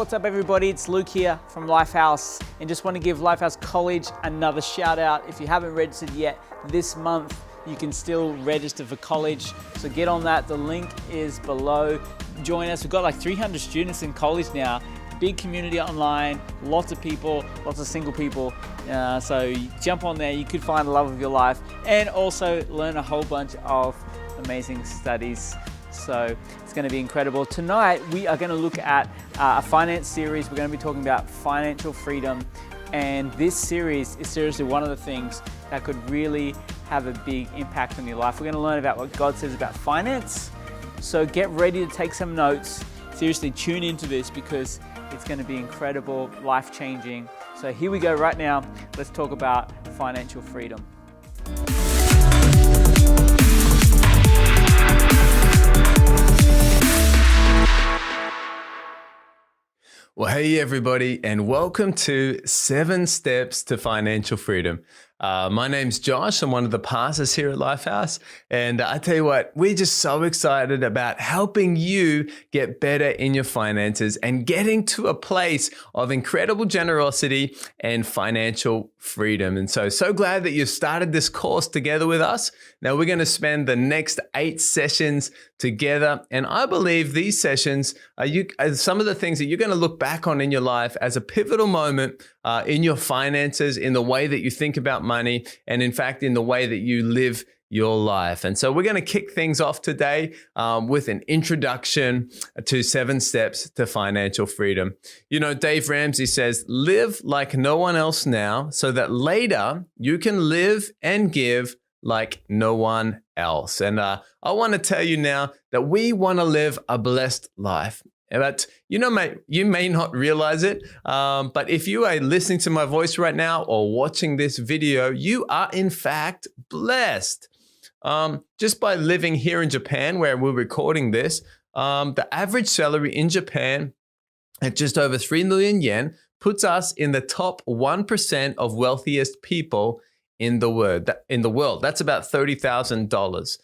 what's up everybody? It's Luke here from Lifehouse, and just want to give Lifehouse College another shout out. If you haven't registered yet, this month you can still register for college, so get on that. The link is below. Join us. We've got like 300 students in college now. Big community online, lots of people, lots of single people. So jump on there, you could find the love of your life and also learn a whole bunch of amazing studies. So it's going to be incredible. Tonight we are going to look at a finance series. We're going to be talking about financial freedom, and this series is seriously one of the things that could really have a big impact on your life. We're going to learn about what God says about finance. So get ready to take some notes. Seriously, tune into this because it's going to be incredible, life-changing. So here we go right now. Let's talk about financial freedom. Well, hey everybody, and welcome to 7 Steps to Financial Freedom. My name's Josh. I'm one of the pastors here at Lifehouse, and I tell you what, we're just so excited about helping you get better in your finances and getting to a place of incredible generosity and financial freedom. And so glad that you started this course together with us. Now we're going to spend the next 8 sessions together, and I believe these sessions are some of the things that you're going to look back on in your life as a pivotal moment in your finances, in the way that you think about money, and in fact, in the way that you live your life. And so we're going to kick things off today with an introduction to 7 steps to financial freedom. You know, Dave Ramsey says, live like no one else now so that later you can live and give like no one else. And I want to tell you now that we want to live a blessed life. But you know, mate, you may not realize it, but if you are listening to my voice right now or watching this video, you are in fact blessed. Just by living here in Japan, where we're recording this, the average salary in Japan at just over 3 million yen puts us in the top 1% of wealthiest people in the world. That's about $30,000.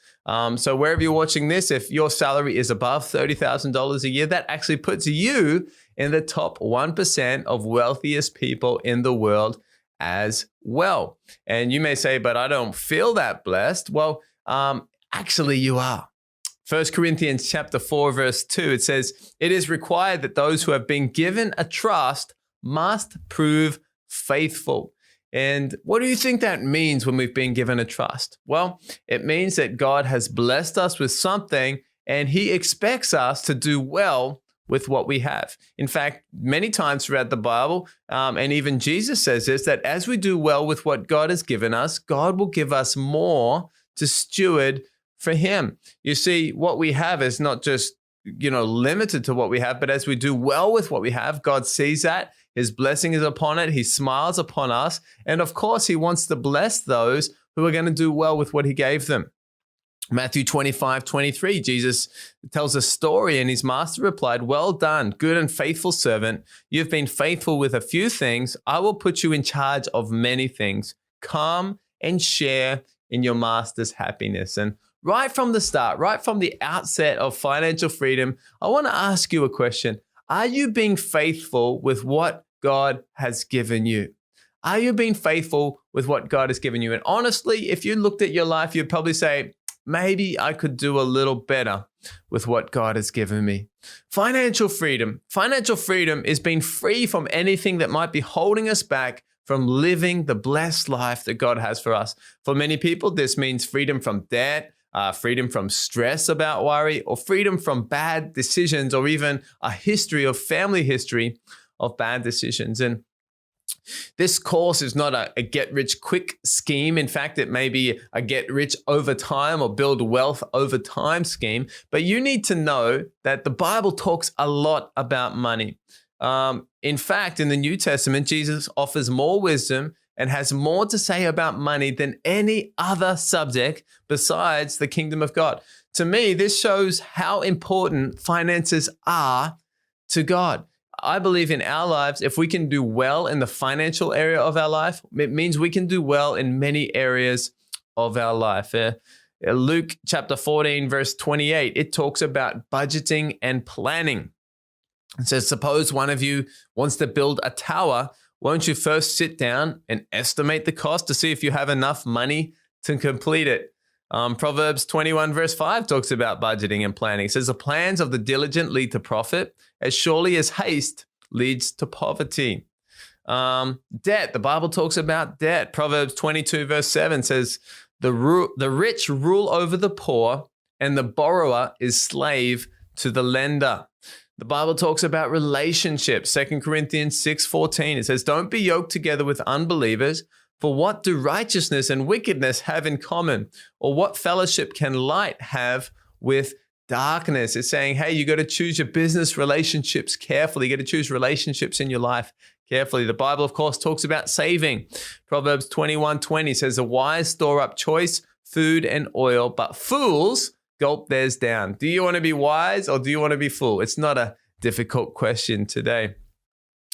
So wherever you're watching this, if your salary is above $30,000 a year, that actually puts you in the top 1% of wealthiest people in the world as well. And you may say, but I don't feel that blessed. Well, actually you are. 1 Corinthians chapter 4, verse 2, it says, it is required that those who have been given a trust must prove faithful. And what do you think that means when we've been given a trust? Well, it means that God has blessed us with something and he expects us to do well with what we have. In fact, many times throughout the Bible, and even Jesus says this, that as we do well with what God has given us, God will give us more to steward for him. You see, what we have is not just, limited to what we have, but as we do well with what we have, God sees that. His blessing is upon it. He smiles upon us. And of course, he wants to bless those who are going to do well with what he gave them. Matthew 25:23, Jesus tells a story, and his master replied, well done, good and faithful servant. You've been faithful with a few things. I will put you in charge of many things. Come and share in your master's happiness. And right from the start, right from the outset of financial freedom, I want to ask you a question. Are you being faithful with what God has given you? Are you being faithful with what God has given you? And honestly, if you looked at your life, you'd probably say, maybe I could do a little better with what God has given me. Financial freedom. Financial freedom is being free from anything that might be holding us back from living the blessed life that God has for us. For many people, this means freedom from debt, freedom from stress about worry, or freedom from bad decisions, or even a family history of bad decisions. And this course is not a get-rich-quick scheme. In fact, it may be a get-rich over time or build wealth over time scheme. But you need to know that the Bible talks a lot about money. In fact, in the New Testament, Jesus offers more wisdom and has more to say about money than any other subject besides the kingdom of God. To me, this shows how important finances are to God. I believe in our lives, if we can do well in the financial area of our life, it means we can do well in many areas of our life. Luke chapter 14, verse 28, it talks about budgeting and planning. It says, suppose one of you wants to build a tower. Won't you first sit down and estimate the cost to see if you have enough money to complete it? Proverbs 21 verse 5 talks about budgeting and planning. It says, the plans of the diligent lead to profit, as surely as haste leads to poverty. Debt, the Bible talks about debt. Proverbs 22 verse 7 says, the rich rule over the poor, and the borrower is slave to the lender. The Bible talks about relationships. 2 Corinthians 6:14, it says, don't be yoked together with unbelievers, for what do righteousness and wickedness have in common? Or what fellowship can light have with darkness? It's saying, hey, you got to choose your business relationships carefully. You got to choose relationships in your life carefully. The Bible, of course, talks about saving. Proverbs 21:20 says, the wise store up choice food and oil, but fools gulp theirs down. Do you want to be wise or do you want to be fool? It's not a difficult question today.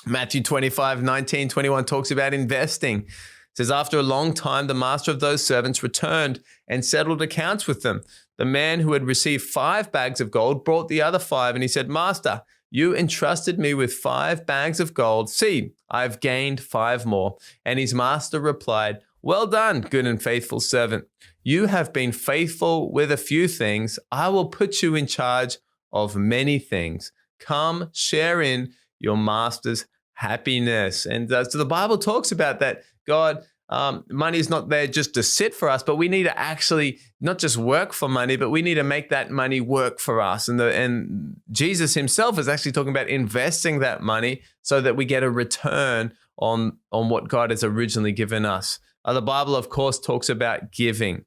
Matthew 25:19-21 talks about investing. It says, after a long time, the master of those servants returned and settled accounts with them. The man who had received 5 bags of gold brought the other 5, and he said, Master, you entrusted me with 5 bags of gold. See, I've gained 5 more. And his master replied, well done, good and faithful servant. You have been faithful with a few things. I will put you in charge of many things. Come, share in your master's happiness. And so the Bible talks about that. God, money is not there just to sit for us, but we need to actually not just work for money, but we need to make that money work for us. And Jesus himself is actually talking about investing that money so that we get a return on what God has originally given us. The Bible, of course, talks about giving.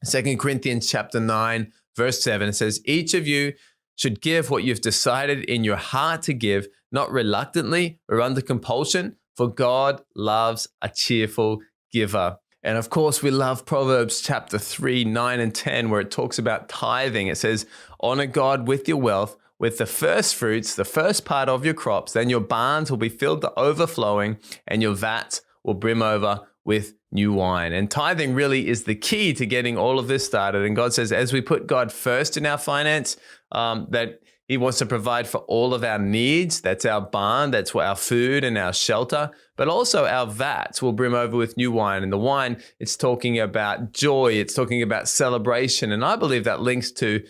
2 Corinthians chapter 9, verse 7, it says, each of you should give what you've decided in your heart to give, not reluctantly or under compulsion, for God loves a cheerful giver. And of course, we love Proverbs chapter 3, 9, and 10, where it talks about tithing. It says, honor God with your wealth, with the first fruits, the first part of your crops. Then your barns will be filled to overflowing, and your vats will brim over with new wine. And tithing really is the key to getting all of this started. And God says, as we put God first in our finance, that he wants to provide for all of our needs. That's our barn, that's our food and our shelter, but also our vats will brim over with new wine. And the wine, it's talking about joy, it's talking about celebration. And I believe that links to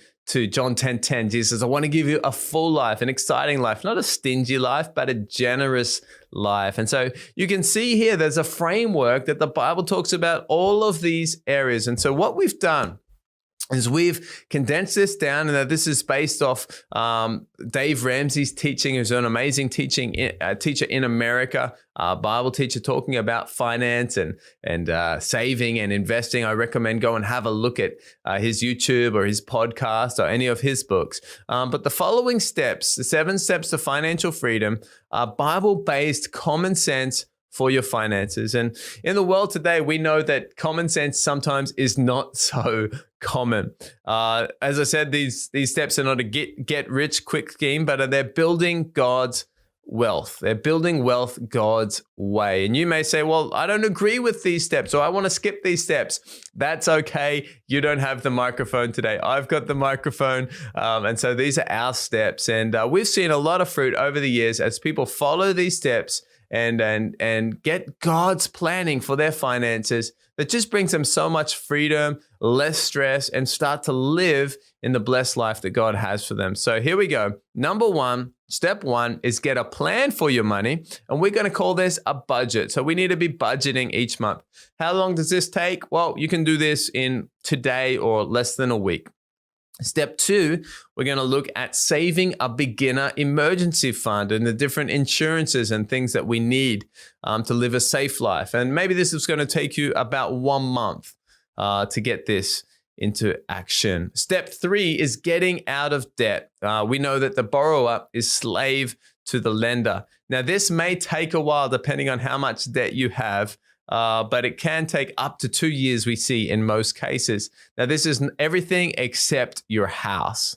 John 10:10. Jesus says, I want to give you a full life, an exciting life, not a stingy life, but a generous life. And so you can see here, there's a framework that the Bible talks about all of these areas. And so what we've done is we've condensed this down, and that this is based off Dave Ramsey's teaching, who's an amazing teacher in America, Bible teacher, talking about finance and saving and investing. I recommend go and have a look at his YouTube or his podcast or any of his books. But the following steps, the 7 steps to financial freedom, are Bible-based common sense for your finances. And in the world today, we know that common sense sometimes is not so common. As I said, these steps are not a get rich quick scheme, but they're building God's wealth. They're building wealth God's way. And you may say, well, I don't agree with these steps, or I want to skip these steps. That's okay. You don't have the microphone today. I've got the microphone. And so these are our steps. And we've seen a lot of fruit over the years as people follow these steps and get God's planning for their finances that just brings them so much freedom, less stress, and start to live in the blessed life that God has for them. So here we go. Number 1, step 1 is get a plan for your money. And we're going to call this a budget. So we need to be budgeting each month. How long does this take? Well, you can do this in today or less than a week. Step 2, we're going to look at saving a beginner emergency fund and the different insurances and things that we need to live a safe life. And maybe this is going to take you about 1 month to get this into action. Step 3 is getting out of debt. We know that the borrower is slave to the lender. Now, this may take a while depending on how much debt you have. But it can take up to 2 years, we see in most cases. Now, this is everything except your house.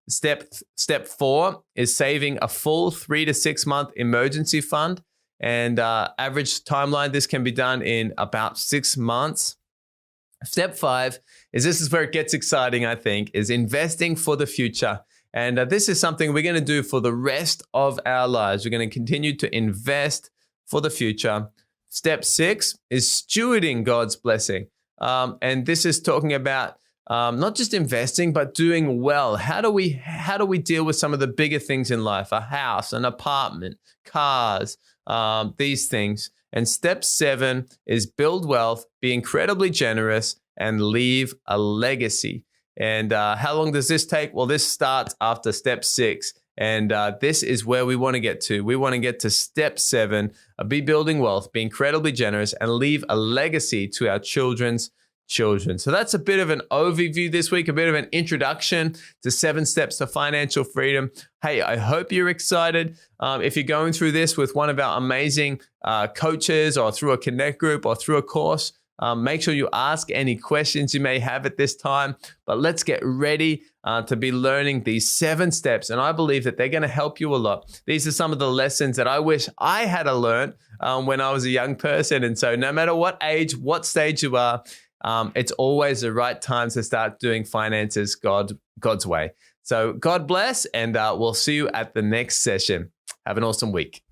Step 4 is saving a full 3 to 6 month emergency fund. And average timeline, this can be done in about 6 months. Step 5 is, this is where it gets exciting, I think, is investing for the future. And this is something we're going to do for the rest of our lives. We're going to continue to invest for the future. Step 6 is stewarding God's blessing. And this is talking about not just investing, but doing well. How do we deal with some of the bigger things in life? A house, an apartment, cars, these things. And step 7 is build wealth, be incredibly generous, and leave a legacy. And how long does this take? Well, this starts after step 6. And this is where we want to get to. We want to get to step 7, be building wealth, be incredibly generous, and leave a legacy to our children's children. So that's a bit of an overview this week, a bit of an introduction to 7 steps to financial freedom. Hey, I hope you're excited. If you're going through this with one of our amazing coaches or through a Connect group or through a course, make sure you ask any questions you may have at this time. But let's get ready to be learning these 7 steps. And I believe that they're going to help you a lot. These are some of the lessons that I wish I had learned when I was a young person. And so no matter what age, what stage you are, it's always the right time to start doing finances God's way. So God bless, and we'll see you at the next session. Have an awesome week.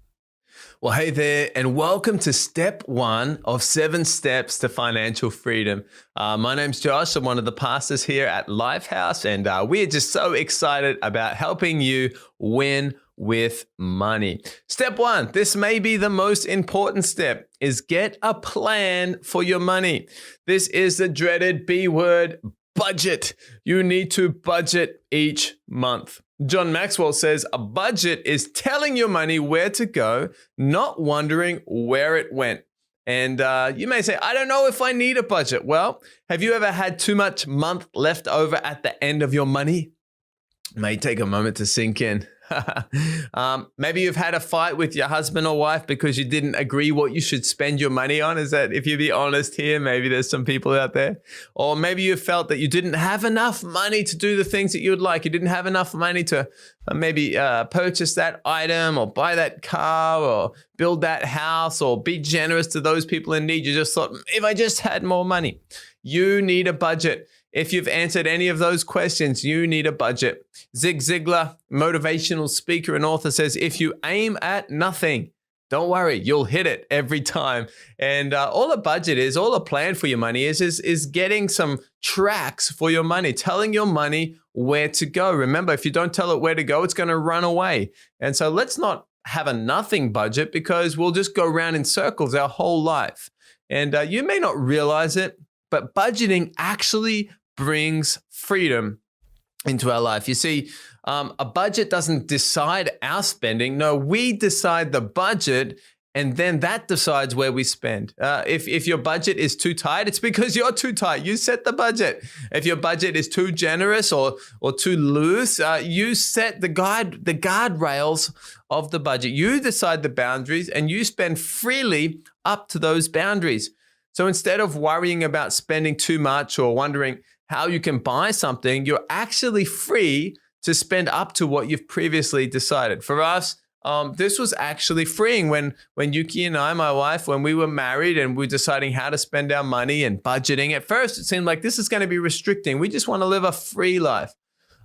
Well, hey there, and welcome to step 1 of 7 steps to financial freedom. My name's Josh. I'm one of the pastors here at Lifehouse, and we're just so excited about helping you win with money. Step 1, this may be the most important step, is get a plan for your money. This is the dreaded B word, budget. You need to budget each month. John Maxwell says a budget is telling your money where to go, not wondering where it went. And you may say, I don't know if I need a budget. Well, have you ever had too much month left over at the end of your money? It may take a moment to sink in. Maybe you've had a fight with your husband or wife because you didn't agree what you should spend your money on. Is that, if you be honest here, maybe there's some people out there. Or maybe you felt that you didn't have enough money to do the things that you would like. You didn't have enough money to maybe purchase that item or buy that car or build that house or be generous to those people in need. You just thought, if I just had more money. You need a budget. If you've answered any of those questions, you need a budget. Zig Ziglar, motivational speaker and author, says, if you aim at nothing, don't worry, you'll hit it every time. And all a budget is, all a plan for your money is getting some tracks for your money, telling your money where to go. Remember, if you don't tell it where to go, it's going to run away. And so let's not have a nothing budget, because we'll just go around in circles our whole life. And you may not realize it, but budgeting actually brings freedom into our life. You see, a budget doesn't decide our spending. No, we decide the budget, and then that decides where we spend. If your budget is too tight, it's because you're too tight. You set the budget. If your budget is too generous or too loose, you set the guardrails of the budget. You decide the boundaries, and you spend freely up to those boundaries. So instead of worrying about spending too much or wondering how you can buy something, you're actually free to spend up to what you've previously decided. For us, this was actually freeing when Yuki and I, my wife, when we were married and we were deciding how to spend our money and budgeting. At first, it seemed like this is going to be restricting. We just want to live a free life.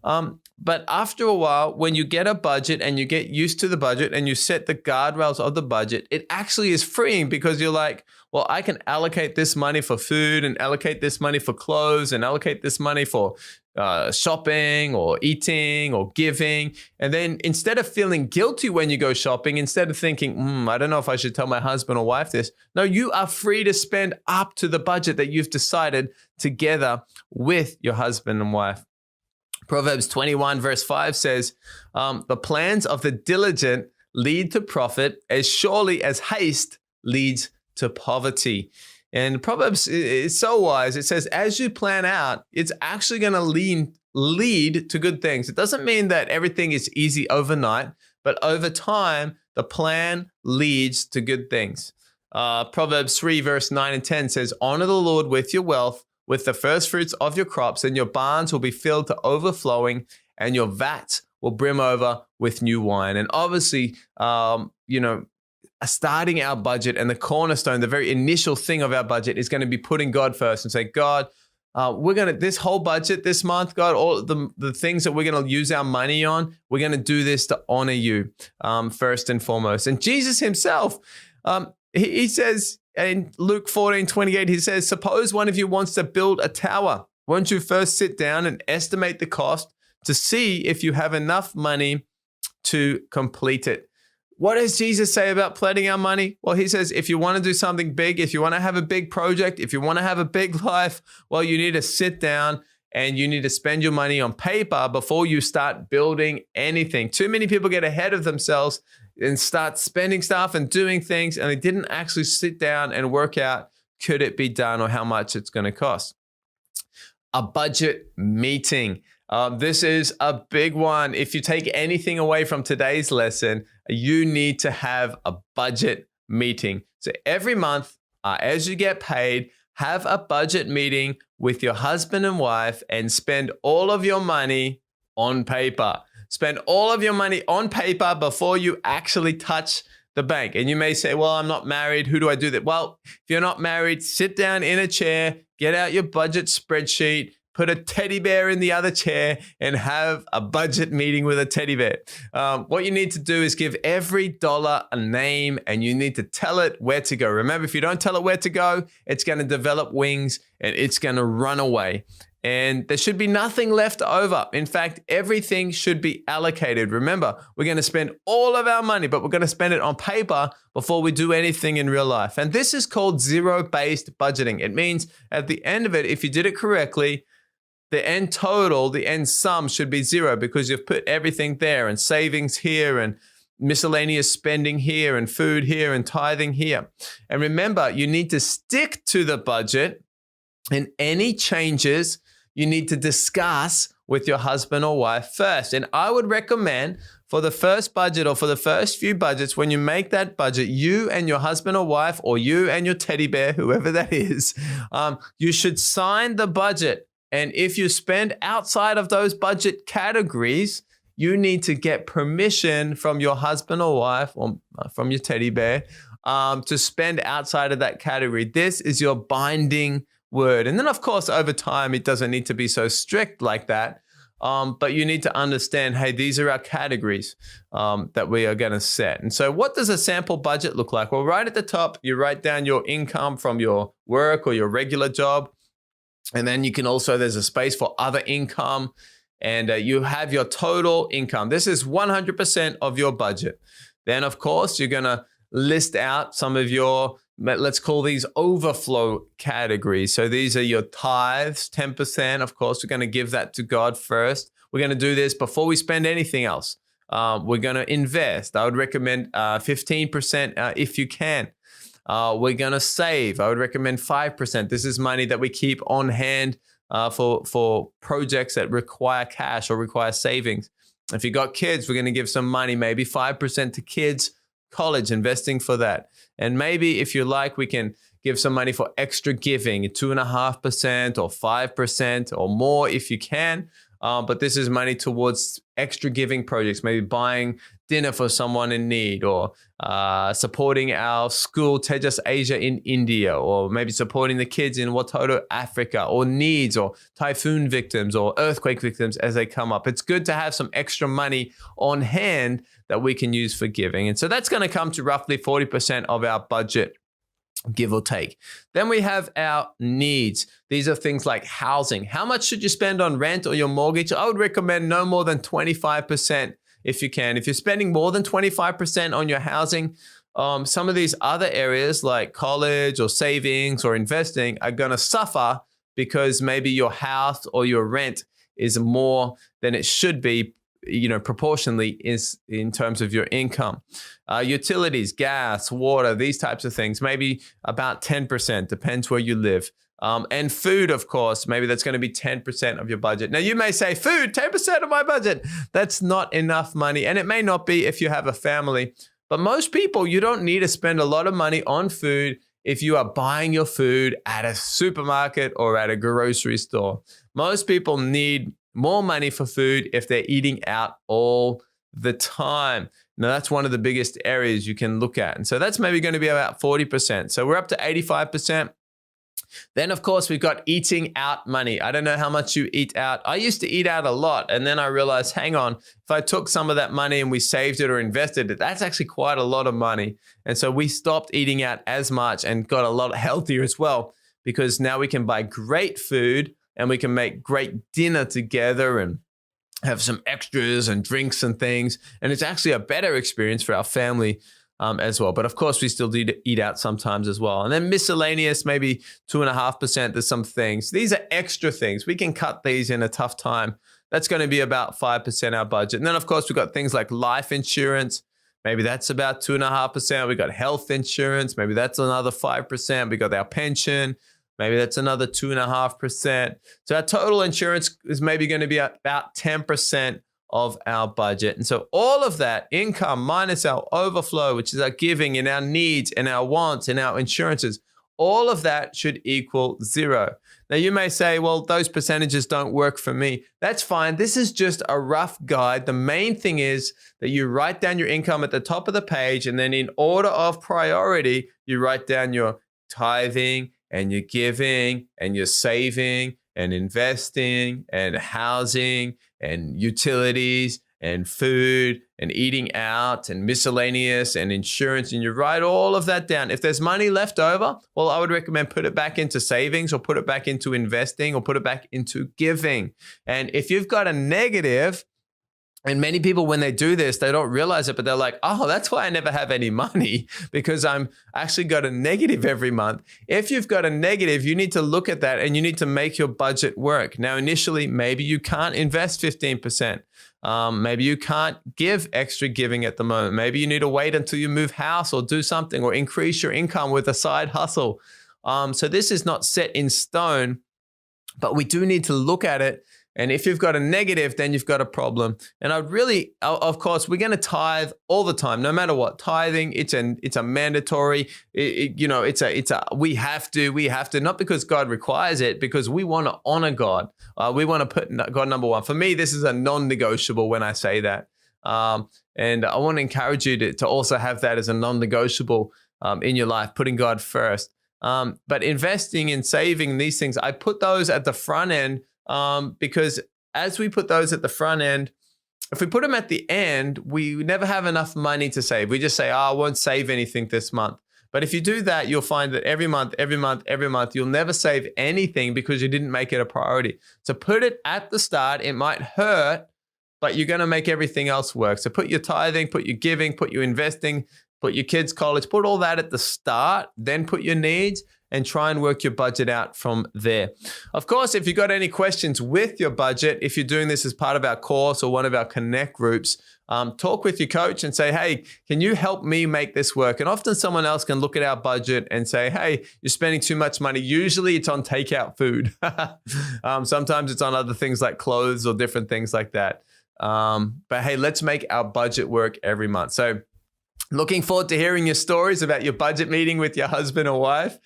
But after a while, when you get a budget and you get used to the budget and you set the guardrails of the budget, it actually is freeing, because you're like, well, I can allocate this money for food and allocate this money for clothes and allocate this money for shopping or eating or giving. And then instead of feeling guilty when you go shopping, instead of thinking, I don't know if I should tell my husband or wife this. No, you are free to spend up to the budget that you've decided together with your husband and wife. Proverbs 21 verse 5 says, the plans of the diligent lead to profit as surely as haste leads to poverty. And Proverbs is so wise. It says, as you plan out, it's actually going to lead to good things. It doesn't mean that everything is easy overnight, but over time, the plan leads to good things. Proverbs 3 verse 9 and 10 says, honor the Lord with your wealth, with the first fruits of your crops, and your barns will be filled to overflowing, and your vats will brim over with new wine. And obviously, starting our budget and the cornerstone, the very initial thing of our budget, is going to be putting God first and say, God, this whole budget this month, God, all the things that we're going to use our money on, we're going to do this to honor you first and foremost. And Jesus himself, he says in Luke 14:28, he says, suppose one of you wants to build a tower. Won't you first sit down and estimate the cost to see if you have enough money to complete it? What does Jesus say about planning our money? Well, he says, if you want to do something big, if you want to have a big project, if you want to have a big life, well, you need to sit down and you need to spend your money on paper before you start building anything. Too many people get ahead of themselves and start spending stuff and doing things, and they didn't actually sit down and work out, could it be done or how much it's going to cost? A budget meeting. This is a big one. If you take anything away from today's lesson, you need to have a budget meeting. So every month, as you get paid, have a budget meeting with your husband and wife and spend all of your money on paper. Spend all of your money on paper before you actually touch the bank. And you may say, well, I'm not married. Who do I do that? Well, if you're not married, sit down in a chair, get out your budget spreadsheet, put a teddy bear in the other chair and have a budget meeting with a teddy bear. What you need to do is give every dollar a name and you need to tell it where to go. Remember, if you don't tell it where to go, it's going to develop wings and it's going to run away. And there should be nothing left over. In fact, everything should be allocated. Remember, we're going to spend all of our money, but we're going to spend it on paper before we do anything in real life. And this is called zero-based budgeting. It means at the end of it, if you did it correctly, the end total, the end sum should be zero because you've put everything there and savings here and miscellaneous spending here and food here and tithing here. And remember, you need to stick to the budget, and any changes you need to discuss with your husband or wife first. And I would recommend for the first budget or for the first few budgets, when you make that budget, you and your husband or wife or you and your teddy bear, whoever that is, you should sign the budget. And if you spend outside of those budget categories, you need to get permission from your husband or wife or from your teddy bear to spend outside of that category. This is your binding word. And then, of course, over time, it doesn't need to be so strict like that. But you need to understand, hey, these are our categories that we are going to set. And so what does a sample budget look like? Well, right at the top, you write down your income from your work or your regular job. And then you can also, there's a space for other income. And you have your total income. This is 100% of your budget. Then, of course, you're going to list out some of your, let's call these overflow categories. So these are your tithes, 10%. Of course, we're going to give that to God first. We're going to do this before we spend anything else. We're going to invest. I would recommend 15% if you can. We're going to save. I would recommend 5%. This is money that we keep on hand for projects that require cash or require savings. If you got kids, we're going to give some money, maybe 5% to kids' college, investing for that. And maybe if you like, we can give some money for extra giving, 2.5% or 5% or more if you can. But this is money towards extra giving projects, maybe buying dinner for someone in need or supporting our school, Tejas Asia in India, or maybe supporting the kids in Watoto, Africa, or needs or typhoon victims or earthquake victims as they come up. It's good to have some extra money on hand that we can use for giving. And so that's going to come to roughly 40% of our budget, give or take. Then we have our needs. These are things like housing. How much should you spend on rent or your mortgage? I would recommend no more than 25% if you can. If you're spending more than 25% on your housing, some of these other areas like college or savings or investing are going to suffer because maybe your house or your rent is more than it should be, proportionally is in terms of your income. Utilities, gas, water, these types of things, maybe about 10%, depends where you live. And food, of course, maybe that's going to be 10% of your budget. Now, you may say, food, 10% of my budget. That's not enough money. And it may not be if you have a family. But most people, you don't need to spend a lot of money on food if you are buying your food at a supermarket or at a grocery store. Most people need more money for food if they're eating out all the time. Now, that's one of the biggest areas you can look at. And so that's maybe going to be about 40%. So we're up to 85%. Then, of course, we've got eating out money. I don't know how much you eat out. I used to eat out a lot. And then I realized, hang on, if I took some of that money and we saved it or invested it, that's actually quite a lot of money. And so we stopped eating out as much and got a lot healthier as well, because now we can buy great food and we can make great dinner together and have some extras and drinks and things. And it's actually a better experience for our family as well. But of course, we still do eat out sometimes as well. And then miscellaneous, maybe 2.5%. There's some things. These are extra things. We can cut these in a tough time. That's going to be about 5% our budget. And then, of course, we've got things like life insurance. Maybe that's about 2.5%. We've got health insurance. Maybe that's another 5%. We got our pension. Maybe that's another 2.5%. So our total insurance is maybe going to be about 10% of our budget. And so all of that income minus our overflow, which is our giving and our needs and our wants and our insurances, all of that should equal zero. Now you may say, well, those percentages don't work for me. That's fine. This is just a rough guide. The main thing is that you write down your income at the top of the page, and then in order of priority, you write down your tithing and your giving and your saving and investing and housing and utilities and food and eating out and miscellaneous and insurance, and you write all of that down. If there's money left over, well, I would recommend put it back into savings or put it back into investing or put it back into giving. And if you've got a negative, and many people, when they do this, they don't realize it, but they're like, oh, that's why I never have any money, because I'm actually got a negative every month. If you've got a negative, you need to look at that and you need to make your budget work. Now, initially, maybe you can't invest 15%. Maybe you can't give extra giving at the moment. Maybe you need to wait until you move house or do something or increase your income with a side hustle. So this is not set in stone, but we do need to look at it. And if you've got a negative, then you've got a problem. And of course, we're going to tithe all the time, no matter what. Tithing, it's a mandatory. We have to, not because God requires it, because we want to honor God. We want to put God number one. For me, this is a non-negotiable when I say that. And I want to encourage you to also have that as a non-negotiable in your life, putting God first. But investing and saving, these things, I put those at the front end. Because as we put those at the front end, if we put them at the end, we never have enough money to save. We just say, I won't save anything this month. But if you do that, you'll find that every month, you'll never save anything because you didn't make it a priority. So put it at the start. It might hurt, but you're going to make everything else work. So put your tithing, put your giving, put your investing, put your kids' college, put all that at the start, then put your needs, and try and work your budget out from there. Of course, if you've got any questions with your budget, if you're doing this as part of our course or one of our Connect groups, talk with your coach and say, hey, can you help me make this work? And often someone else can look at our budget and say, hey, you're spending too much money. Usually it's on takeout food. Sometimes it's on other things like clothes or different things like that. But hey, let's make our budget work every month. So looking forward to hearing your stories about your budget meeting with your husband or wife.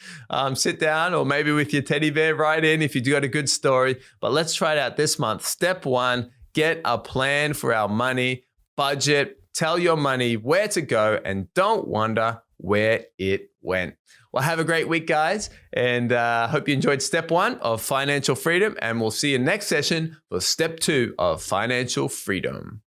Sit down, or maybe with your teddy bear, write in if you've got a good story. But let's try it out this month. Step 1, get a plan for our money, budget, tell your money where to go, and don't wonder where it went. Well, have a great week, guys. And hope you enjoyed step 1 of financial freedom. And we'll see you next session for step 2 of financial freedom.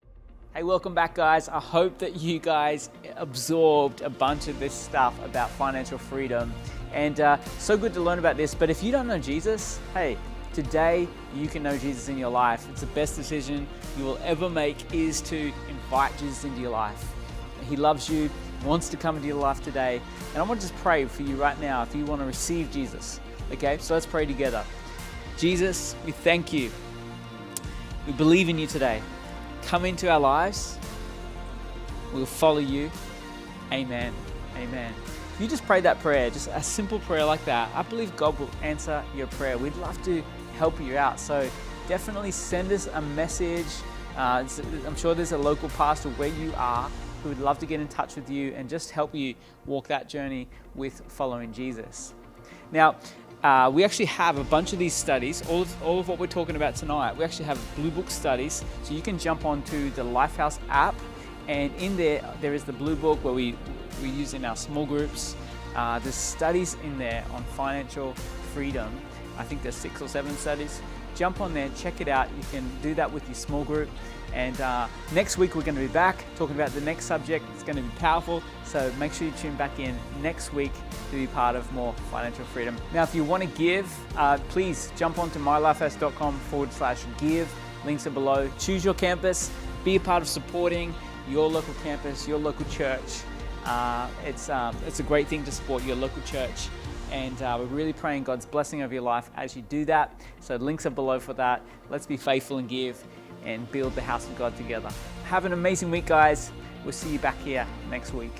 Hey, welcome back, guys. I hope that you guys absorbed a bunch of this stuff about financial freedom, and so good to learn about this. But if you don't know Jesus, hey, today you can know Jesus in your life. It's the best decision you will ever make, is to invite Jesus into your life. He loves you, wants to come into your life today. And I want to just pray for you right now if you want to receive Jesus. Okay, so let's pray together. Jesus, we thank you. We believe in you today. Come into our lives. We'll follow you. Amen. Amen. If you just prayed that prayer, just a simple prayer like that, I believe God will answer your prayer. We'd love to help you out. So definitely send us a message. I'm sure there's a local pastor where you are who would love to get in touch with you and just help you walk that journey with following Jesus. Now, we actually have a bunch of these studies, all of what we're talking about tonight. We actually have Blue Book studies, so you can jump onto the Lifehouse app, and in there is the Blue Book where we use in our small groups. There's studies in there on financial Freedom. I think there's 6 or 7 studies. Jump on there, check it out. You can do that with your small group. And next week we're going to be back talking about the next subject. It's going to be powerful. So make sure you tune back in next week to be part of more financial freedom. Now, if you want to give, please jump onto mylifehouse.com/give. Links are below. Choose your campus. Be a part of supporting your local campus, your local church. It's a great thing to support your local church. And we're really praying God's blessing over your life as you do that. So links are below for that. Let's be faithful and give and build the house of God together. Have an amazing week, guys. We'll see you back here next week.